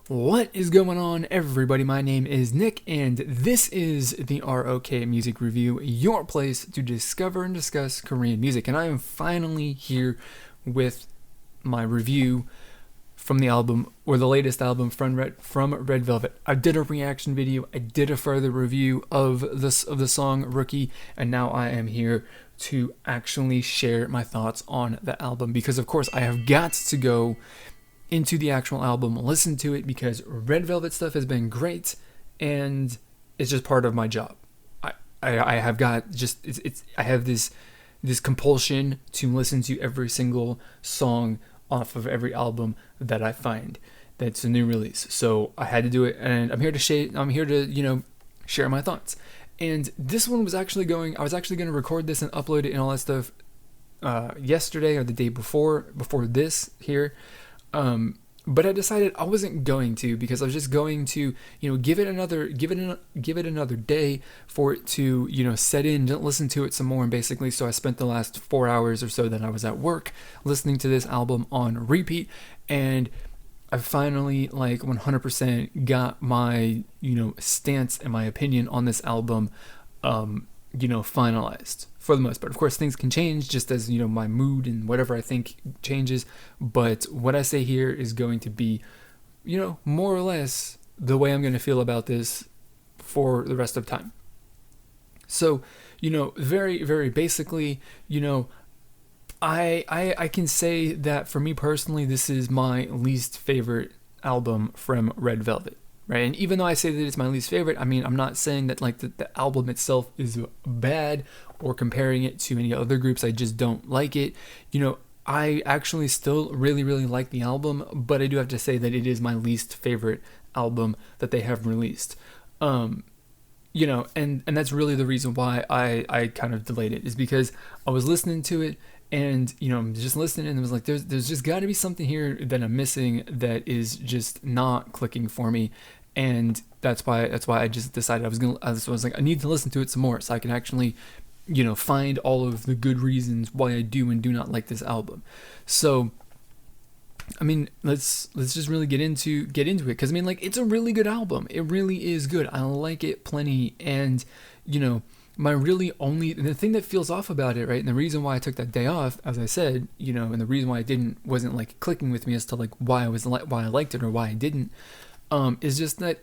What is going on, everybody? My name is Nick, and this is the ROK Music Review, your place to discover and discuss Korean music. And I am finally here with my review from the album, or the latest album from Red Velvet. I did a reaction video, I did a further review of the song Rookie, and now I am here to actually share my thoughts on the album, because of course I have got to go into the actual album, listen to it, because Red Velvet stuff has been great, and it's just part of my job. I have got just I have this compulsion to listen to every single song off of every album that I find that's a new release. So I had to do it, and I'm here to share my thoughts. And this one was actually I was actually going to record this and upload it and all that stuff yesterday or the day before this here. But I decided I wasn't going to, because I was just going to, give it another day for it to, set in, listen to it some more. And basically, so I spent the last 4 hours or so that I was at work listening to this album on repeat. And I finally 100% got my, stance and my opinion on this album, finalized for the most part. Of course, things can change just as, my mood and whatever I think changes. But what I say here is going to be, more or less the way I'm going to feel about this for the rest of time. So, very, very basically, I can say that for me personally, this is my least favorite album from Red Velvet. Right, and even though I say that it's my least favorite, I mean, I'm not saying that the album itself is bad or comparing it to any other groups. I just don't like it. I actually still really, really like the album, but I do have to say that it is my least favorite album that they have released. And that's really the reason why I kind of delayed it, is because I was listening to it, and I'm just listening, and it was like there's just got to be something here that I'm missing that is just not clicking for me. And that's why I just decided I was like, I need to listen to it some more so I can actually find all of the good reasons why I do and do not like this album. So I mean, let's just really get into it, because I mean, it's a really good album. It really is good. I like it plenty. And the thing that feels off about it, right, and the reason why I took that day off, as I said, and the reason why I wasn't clicking with me as to why I liked it or why I didn't, is just that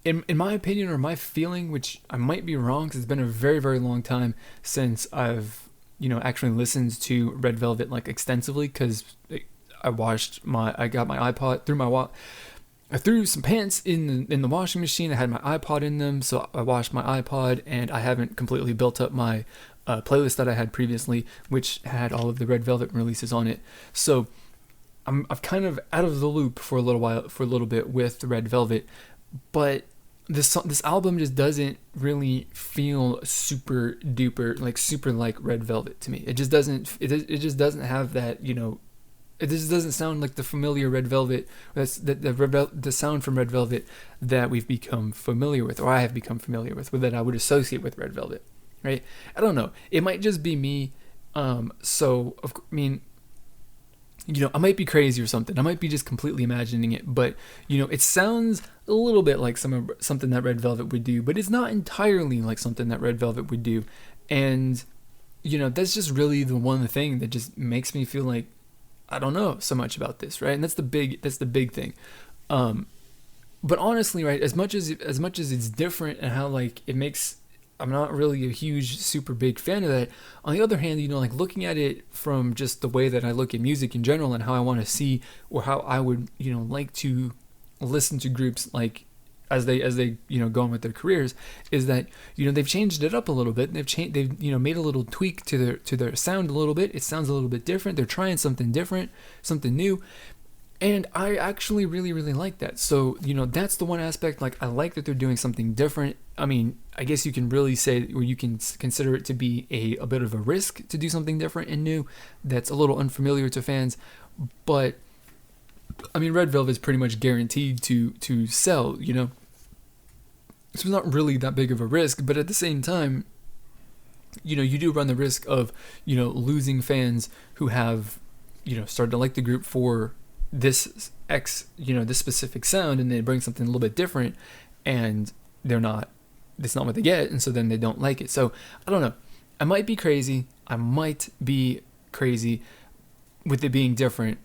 in my opinion, or my feeling, which I might be wrong because it's been a very, very long time since I've actually listened to Red Velvet extensively, because I got my iPod I threw some pants in the washing machine. I had my iPod in them, so I washed my iPod, and I haven't completely built up my playlist that I had previously, which had all of the Red Velvet releases on it. So I'm kind of out of the loop for a little bit with Red Velvet, but this album just doesn't really feel super duper super like Red Velvet to me. It just doesn't. It just doesn't have that. It just doesn't sound like the familiar Red Velvet. The sound from Red Velvet that we've become familiar with, or I have become familiar with, that I would associate with Red Velvet. Right? I don't know. It might just be me. I might be crazy or something. I might be just completely imagining it, but it sounds a little bit like something that Red Velvet would do, but it's not entirely like something that Red Velvet would do. And that's just really the one thing that just makes me feel like I don't know so much about this, right? And that's the big thing. But honestly, right, as much as it's different and how it makes, I'm not really a huge, super big fan of that. On the other hand, looking at it from just the way that I look at music in general and how I want to see, or how I would, like to listen to groups as they go on with their careers, is that they've changed it up a little bit. They've made a little tweak to their sound a little bit. It sounds a little bit different. They're trying something different, something new. And I actually really, really like that. So, that's the one aspect. I like that they're doing something different. I mean, I guess you can really say, or you can consider it to be a bit of a risk to do something different and new that's a little unfamiliar to fans. But, I mean, Red Velvet is pretty much guaranteed to sell, So it's not really that big of a risk. But at the same time, you do run the risk of, losing fans who have, started to like the group for this X, this specific sound, and they bring something a little bit different, and it's not what they get, and so then they don't like it. So I don't know. I might be crazy with it being different,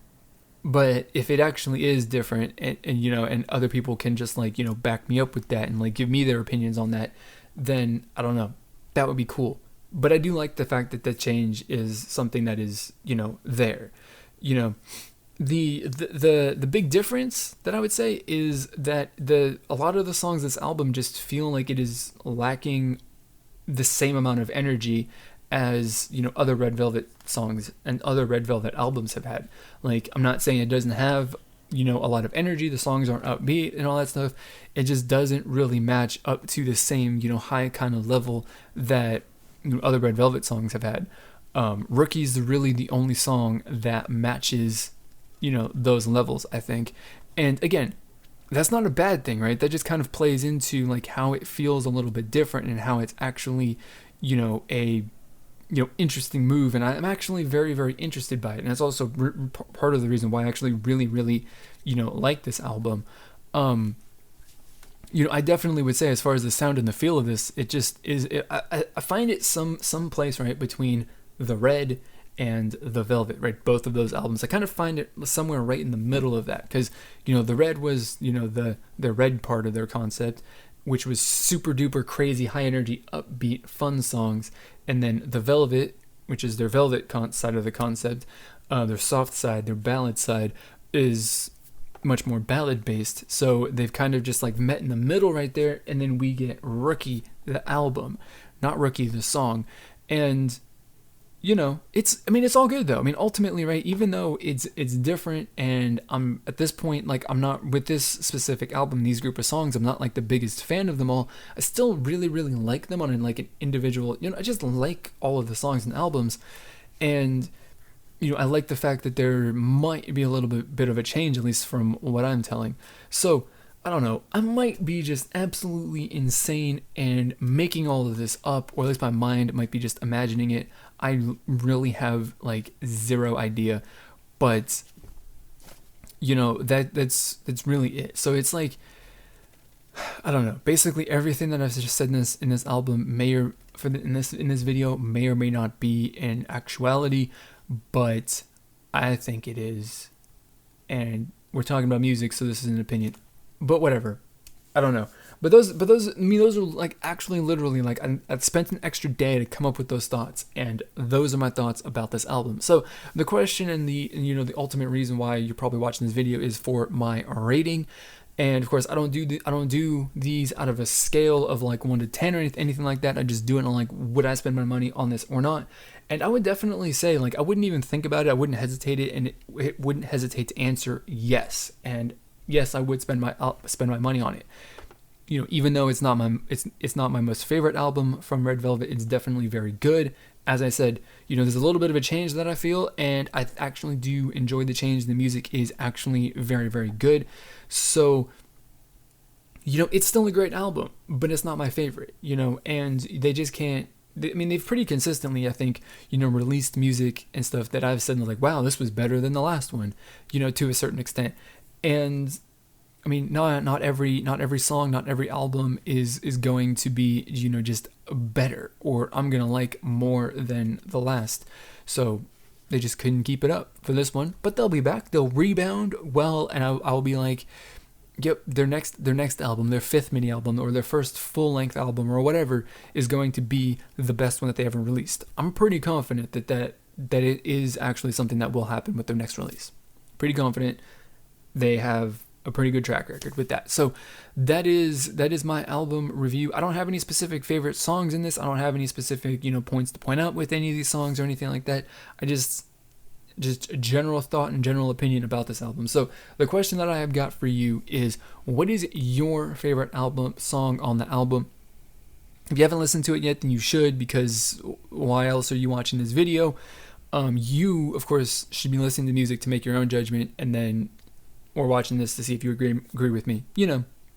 but if it actually is different, and other people can just back me up with that and give me their opinions on that, then I don't know, that would be cool. But I do like the fact that the change is something that is there. The big difference that I would say is that a lot of the songs this album just feel like it is lacking the same amount of energy as other Red Velvet songs and other Red Velvet albums have had. I'm not saying it doesn't have a lot of energy, the songs aren't upbeat and all that stuff. It just doesn't really match up to the same high kind of level that other Red Velvet songs have had. Rookie's really the only song that matches those levels, I think. And again, that's not a bad thing, right? That just kind of plays into how it feels a little bit different and how it's actually a interesting move, and I'm actually very, very interested by it. And that's also part of the reason why I actually really, really like this album. I definitely would say, as far as the sound and the feel of this, it just is. I find it some place right between the Red and the Velvet, right? Both of those albums, I kind of find it somewhere right in the middle of that, because the Red was the Red part of their concept, which was super duper crazy, high energy, upbeat, fun songs, and then the Velvet, which is their Velvet side of the concept, their soft side, their ballad side, is much more ballad based. So they've kind of just met in the middle right there, and then we get Rookie the album, not Rookie the song. And it's all good though. Ultimately, right, even though it's different, and I'm at this point, I'm not, with this specific album, these group of songs, I'm not the biggest fan of them all. I still really, really like them on an individual, I just like all of the songs and albums. And I like the fact that there might be a little bit of a change, at least from what I'm telling. So I don't know, I might be just absolutely insane and making all of this up, or at least my mind might be just imagining it. I really have zero idea, but that's really it. So it's I don't know. Basically, everything that I've just said in this album in this video may or may not be in actuality, but I think it is. And we're talking about music, so this is an opinion. But whatever, I don't know. But those are actually literally I spent an extra day to come up with those thoughts, and those are my thoughts about this album. So the question and the ultimate reason why you're probably watching this video is for my rating. And of course, I don't do these out of a scale of 1 to 10 or anything like that. I just do it on would I spend my money on this or not. And I would definitely say I wouldn't even think about it. I wouldn't hesitate it, and it wouldn't hesitate to answer yes. And yes, I would spend my money on it. Even though it's not my most favorite album from Red Velvet, it's definitely very good. As I said, there's a little bit of a change that I feel, and I actually do enjoy the change. The music is actually very, very good. So, it's still a great album, but it's not my favorite, and they just can't. They've pretty consistently, I think, released music and stuff that I've said, wow, this was better than the last one, to a certain extent. And not every song, not every album is going to be, just better, or I'm going to like more than the last. So they just couldn't keep it up for this one, but they'll be back. They'll rebound well, and I'll be yep, their next album, their 5th mini album, or their first full-length album, or whatever, is going to be the best one that they ever released. I'm pretty confident that it is actually something that will happen with their next release. Pretty confident. They have a pretty good track record with that. So that is my album review. I don't have any specific favorite songs in this. I don't have any specific, points to point out with any of these songs or anything like that. I just a general thought and general opinion about this album. So the question that I have got for you is, what is your favorite song on the album? If you haven't listened to it yet, then you should, because why else are you watching this video? You, of course, should be listening to music to make your own judgment, and then or watching this to see if you agree with me.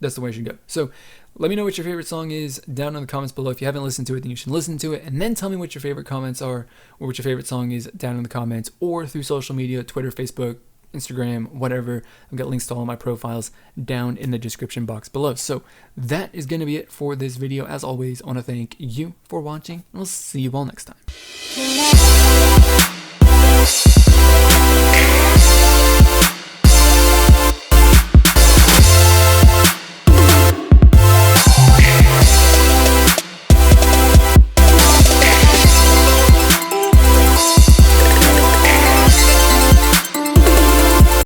That's the way it should go. So let me know what your favorite song is down in the comments below. If you haven't listened to it, then you should listen to it, and then tell me what your favorite comments are, or what your favorite song is down in the comments, or through social media, Twitter, Facebook, Instagram, whatever. I've got links to all my profiles down in the description box below. So that is going to be it for this video. As always, I want to thank you for watching, and we'll see you all next time.